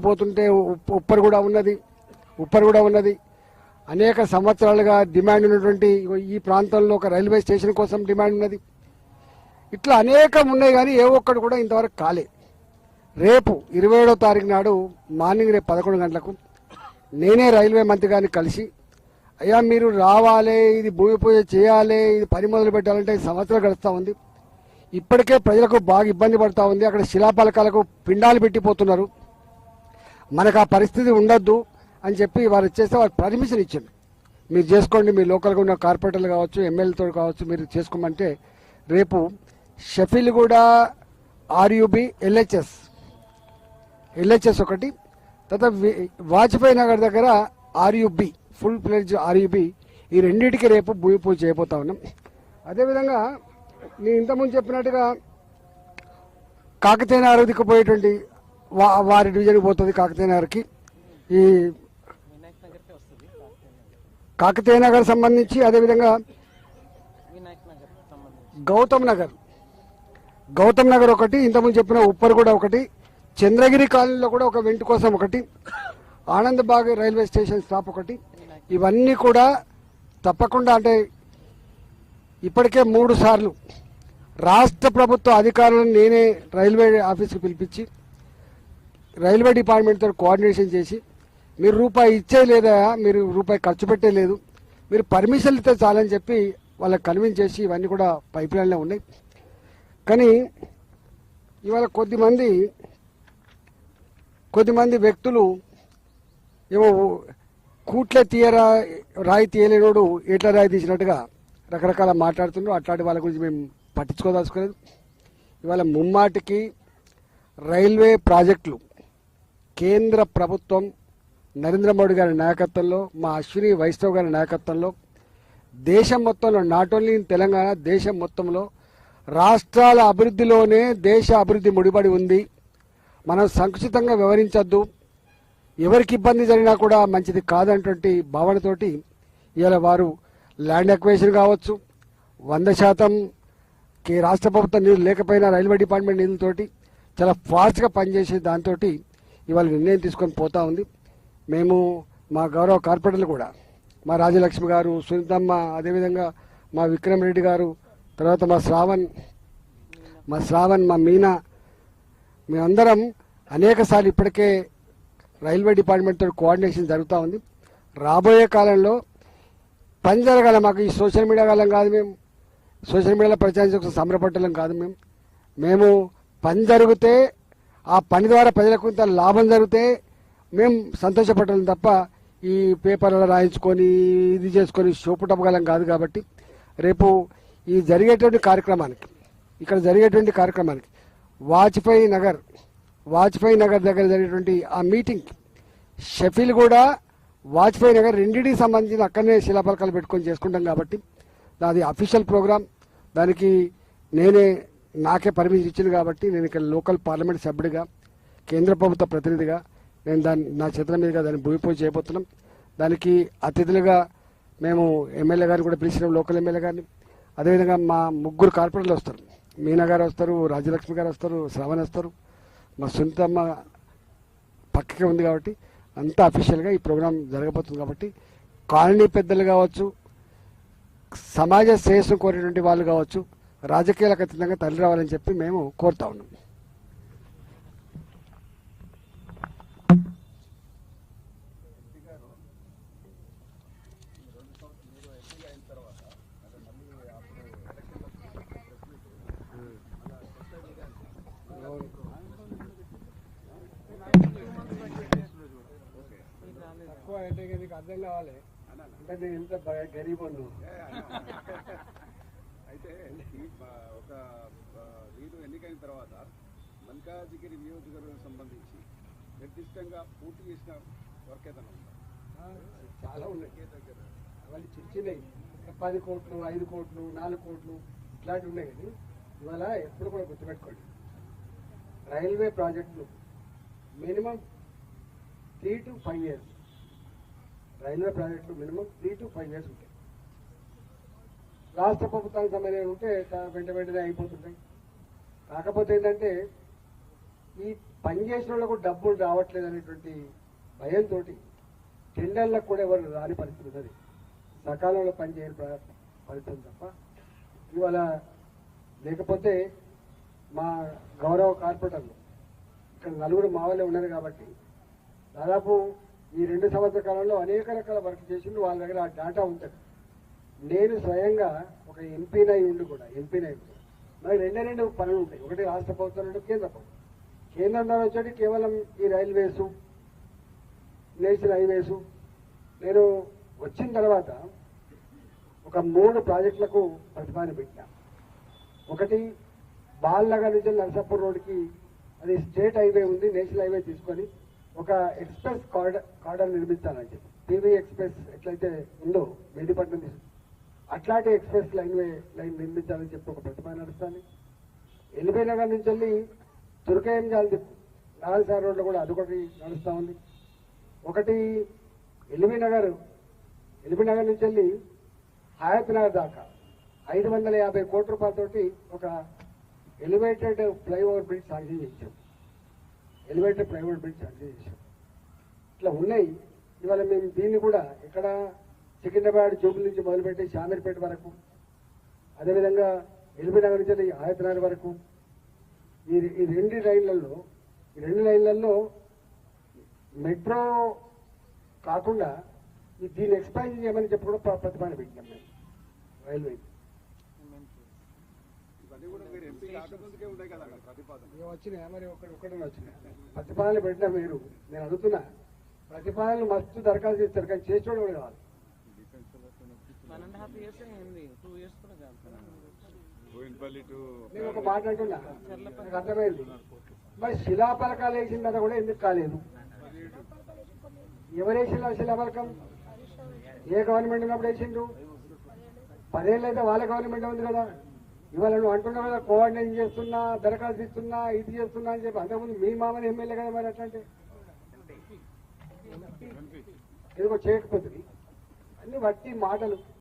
పోతుంటే ఉప్పర్ కూడా ఉన్నది అనేక సంవత్సరాలుగా డిమాండ్ ఉన్నటువంటి ఈ ప్రాంతంలో ఒక రైల్వే స్టేషన్ కోసం డిమాండ్ ఉన్నది. ఇట్లా అనేకం ఉన్నాయి కానీ ఏ ఒక్కడు కూడా ఇంతవరకు కాలే. రేపు 27వ తారీఖు నాడు మార్నింగ్ రేపు 11 గంటలకు నేనే రైల్వే మంత్రి గారిని కలిసి, అయ్యా మీరు రావాలి, ఇది భూమి పూజ చేయాలి, ఇది పని మొదలు పెట్టాలంటే సంవత్సరాలు గడుస్తూ ఉంది. ఇప్పటికే ప్రజలకు బాగా ఇబ్బంది పడుతూ ఉంది. అక్కడ శిలాపలకాలకు పిండాలు పెట్టిపోతున్నారు. మనకు ఆ పరిస్థితి ఉండొద్దు అని చెప్పి వారు చేస్తే వారు పర్మిషన్ ఇచ్చింది. మీరు చేసుకోండి, మీ లోకల్గా ఉన్న కార్పొరేటర్లు కావచ్చు, ఎమ్మెల్యేతో కావచ్చు, మీరు చేసుకోమంటే రేపు షఫీల్గూడ ఆర్యూబీ ఎల్హెచ్ఎస్ ఒకటి, తర్వాత వాజ్పేయి నగర్ దగ్గర ఆర్యూబీ ఫుల్ ఫ్లెడ్జ్ ఆర్యూబీ, ఈ రెండింటికి రేపు భూమి పూజ చేయబోతా ఉన్నాం. అదేవిధంగా నేను ఇంతకుముందు చెప్పినట్టుగా కాకతీయ నగర్కి పోయేటువంటి వారి డివిజన్కి పోతుంది. కాకతీయ నగర్కి ఈ కాకతీయ నగర్ సంబంధించి, అదేవిధంగా గౌతమ్ నగర్ ఒకటి, ఇంతకుముందు చెప్పిన ఉప్పర్ కూడా ఒకటి, చంద్రగిరి కాలనీలో కూడా ఒక వెంట కోసం ఒకటి, ఆనందబాగ్ రైల్వే స్టేషన్ స్టాప్ ఒకటి. ఇవన్నీ కూడా తప్పకుండా, అంటే ఇప్పటికే 3 సార్లు రాష్ట్ర ప్రభుత్వ అధికారులను నేనే రైల్వే ఆఫీస్కి పిలిపించి రైల్వే డిపార్ట్మెంట్తో కోఆర్డినేషన్ చేసి, మీరు రూపాయి ఇచ్చే లేదా, మీరు రూపాయి ఖర్చు పెట్టే లేదు, మీరు పర్మిషన్లు ఇస్తే చాలని చెప్పి వాళ్ళకి కన్విన్స్ చేసి ఇవన్నీ కూడా పైప్ లైన్లో ఉన్నాయి. కానీ ఇవాళ కొద్దిమంది వ్యక్తులు ఏమో కూట్లే తీయరా, రాయి తీయలేనోడు ఎట్లా రాయి తీసినట్టుగా రకరకాల మాట్లాడుతున్నారు. అట్లాంటి వాళ్ళ గురించి మేము పట్టించుకోదలుచుకోలేదు. ఇవాళ ముమ్మాటికి రైల్వే ప్రాజెక్టులు కేంద్ర ప్రభుత్వం నరేంద్ర మోడీ గారి నాయకత్వంలో, మా అశ్విని వైష్ణవ్ గారి నాయకత్వంలో దేశం మొత్తంలో, నాట్ ఓన్లీ ఇన్ తెలంగాణ, దేశం మొత్తంలో రాష్ట్రాల అభివృద్ధిలోనే దేశ అభివృద్ధి ముడిపడి ఉంది. మనం సంకుచితంగా వ్యవహరించద్దు, ఎవరికి ఇబ్బంది జరిగినా కూడా మంచిది కాదన్నటువంటి భావనతోటి ఇవాళ వారు ల్యాండ్ ఎక్వేషన్ కావచ్చు, 100% రాష్ట్ర ప్రభుత్వం నిధులు లేకపోయినా రైల్వే డిపార్ట్మెంట్ నిధులతోటి చాలా ఫాస్ట్గా పనిచేసే దాంతో ఇవాళ నిర్ణయం తీసుకొని పోతా ఉంది. మేము మా గౌరవ కార్పొరేటర్లు కూడా, మా రాజలక్ష్మి గారు, సునీతమ్మ, అదేవిధంగా మా విక్రమ్ రెడ్డి గారు, తర్వాత మా శ్రావణ్, మా మీనా, మేమందరం అనేక సార్లు ఇప్పటికే రైల్వే డిపార్ట్మెంట్తో కోఆర్డినేషన్ జరుగుతూ ఉంది. రాబోయే కాలంలో పని జరగాల. మాకు ఈ సోషల్ మీడియా కాలం కాదు, మేము సోషల్ మీడియాలో ప్రచారం సంబరపట్టడం కాదు. మేము పని జరిగితే, ఆ పని ద్వారా ప్రజలకు ఇంత లాభం జరిగితే మేము సంతోషపడడం తప్ప ఈ పేపర్లో రాయించుకొని ఇది చేసుకొని షోపుటపగలం కాదు. కాబట్టి రేపు ఇక్కడ జరిగేటువంటి కార్యక్రమానికి వాజ్పేయి నగర్ దగ్గర జరిగేటువంటి ఆ మీటింగ్, షఫీల్గూడ వాజ్పేయి నగర్ రెండింటికి సంబంధించిన అక్కడనే శిలాఫలకాలు పెట్టుకొని చేసుకుంటాం. కాబట్టి అది అఫీషియల్ ప్రోగ్రామ్, దానికి నాకే పర్మిషన్ ఇచ్చింది. కాబట్టి నేను ఇక్కడ లోకల్ పార్లమెంట్ సభ్యుడిగా, కేంద్ర ప్రభుత్వ ప్రతినిధిగా నేను నా చేతుల మీదుగా దాన్ని భూమి పూజ చేయబోతున్నాం. దానికి అతిథులుగా మేము ఎమ్మెల్యే గారిని కూడా పిలిచినాం, లోకల్ ఎమ్మెల్యే గారిని. అదేవిధంగా మా 3 కార్పొరేటర్లు వస్తారు, మీనా గారు వస్తారు, రాజలక్ష్మి గారు వస్తారు, శ్రావణ్ వస్తారు, మా సునీతమ్మ పక్కకే ఉంది. కాబట్టి అంతా అఫీషియల్గా ఈ ప్రోగ్రాం జరగబోతుంది. కాబట్టి కాలనీ పెద్దలు కావచ్చు, సమాజ శ్రేయస్సు కోరేటువంటి వాళ్ళు కావచ్చు, రాజకీయాలకు అతీతంగా తరలి రావాలని చెప్పి మేము కోరుతా ఉన్నాం. అర్థం కావాలి అంటే నేను ఎంత గరీబ్ ఉన్నాను. అయితే ఒక వీరు ఎన్నికైన తర్వాత మల్కాజిగిరి నియోజకవర్గం సంబంధించి నిర్దిష్టంగా పూర్తి చేసిన వర్క్ ఏదైనా ఉందా? చాలా ఉన్నాయి. అవన్నీ చిన్నవి 10 కోట్లు, 5 కోట్లు, 4 కోట్లు ఇట్లాంటివి ఉన్నాయి. కానీ ఇవాళ ఎప్పుడు కూడా గుర్తుపెట్టుకోండి, రైల్వే ప్రాజెక్టులు మినిమం 3 to 5 years, రైల్వే ప్రాజెక్టులు మినిమం 3 to 5 years ఉంటాయి. రాష్ట్ర ప్రభుత్వానికి సంబంధించి ఉంటే వెంటనే అయిపోతుంటాయి. కాకపోతే ఏంటంటే ఈ పనిచేసిన వాళ్ళకు డబ్బులు రావట్లేదు అనేటువంటి భయంతో టెండర్లకు కూడా ఎవరు రాని పరిస్థితి ఉన్నది. సకాలంలో పనిచేయని పరిస్థితి తప్ప ఇవాళ లేకపోతే మా గౌరవ కార్పొరేటర్లు ఇక్కడ నలుగురు మా వాళ్ళే ఉన్నారు కాబట్టి దాదాపు ఈ 2 సంవత్సరాల కాలంలో అనేక రకాల వర్క్ చేసిండు. వాళ్ళ దగ్గర ఆ డేటా ఉంటుంది. నేను స్వయంగా ఒక ఎంపీనై ఉండి కూడా మరి రెండు పనులు ఉంటాయి. ఒకటి రాష్ట్ర ప్రభుత్వం, రెండు కేంద్ర ప్రభుత్వం. కేంద్రం ద్వారా వచ్చేది కేవలం ఈ రైల్వేసు, నేషనల్ హైవేసు. నేను వచ్చిన తర్వాత ఒక 3 ప్రాజెక్టులకు ప్రతిపాదన పెట్టా. ఒకటి బాల్నగర్ నుంచి నర్సాపూర్ రోడ్కి, అది స్టేట్ హైవే ఉంది, నేషనల్ హైవే తీసుకొని ఒక ఎక్స్ప్రెస్ కార్డర్ నిర్మించాలని చెప్పి, పీవీ ఎక్స్ప్రెస్ ఎట్లయితే ఉందో మెహదీపట్నం తీసుకు అట్లాంటి ఎక్స్ప్రెస్ లైన్ నిర్మించాలని చెప్పి ఒక ప్రతిపాదన నడుస్తుంది. ఎల్బీ నగర్ నుంచి వెళ్ళి తుర్కేయం జాలి నాగల్సార్ రోడ్లో కూడా అదొకటి నడుస్తూ ఉంది. ఒకటి ఎల్బీ నగర్ నుంచి వెళ్ళి హయత్ నగర్ దాకా 550 కోట్ల రూపాయలతోటి ఒక ఎలివేటెడ్ ఫ్లైఓవర్ బ్రిడ్జ్ శాంక్షన్ చేశాం. ఇట్లా ఉన్నాయి. ఇవాళ మేము దీన్ని కూడా ఇక్కడ సికింద్రాబాద్ జూబుల్ నుంచి మొదలుపెట్టి షామీర్పేట వరకు, అదేవిధంగా ఎల్బీ నగర్ నుంచి హయత్ నగర్ వరకు ఈ రెండు లైన్లలో మెట్రో కాకుండా దీన్ని ఎక్స్పాండ్ చేయమని చెప్పి కూడా ప్రతిపాదన పెట్టాం మేము రైల్వే. ఇవన్నీ కూడా మీరు ఎంపీ కాకముందుకే ఉన్నాయి కదా ప్రతిపాదన. వచ్చినాయా మరి? ఒకటే వచ్చినాయి ప్రతిపాదనలు పెట్టినా మీరు. నేను అడుగుతున్నా, ప్రతిపాదనలు మస్తు దరఖాస్తు చేస్తారు కానీ చేసేవాడు కూడా కావాలి. 1.5 years అయింది, 2 years కూడా కాదు. నేను ఒక మాట అంటున్నా, నాకు అర్థమైంది. మరి శిలాపలకాలు వేసిన తర్వాత కూడా ఎందుకు కాలేదు? ఎవరేసిన శిలాపలకం? ఏ గవర్నమెంట్ ఉన్నప్పుడు వేసిండు? 10 ఏళ్ళు అయితే వాళ్ళ గవర్నమెంట్ ఉంది కదా. ఇవాళ నువ్వు అంటున్నావు కదా, కోఆర్డినేషన్ చేస్తున్నా, దరఖాస్తు ఇస్తున్నా, ఇది చేస్తున్నా అని చెప్పి. అంతకుముందు మీ మామని ఎమ్మెల్యే కదా మరి. అట్లాంటి ఎందుకో చేయకపోతుంది. అన్ని వట్టి మాటలు.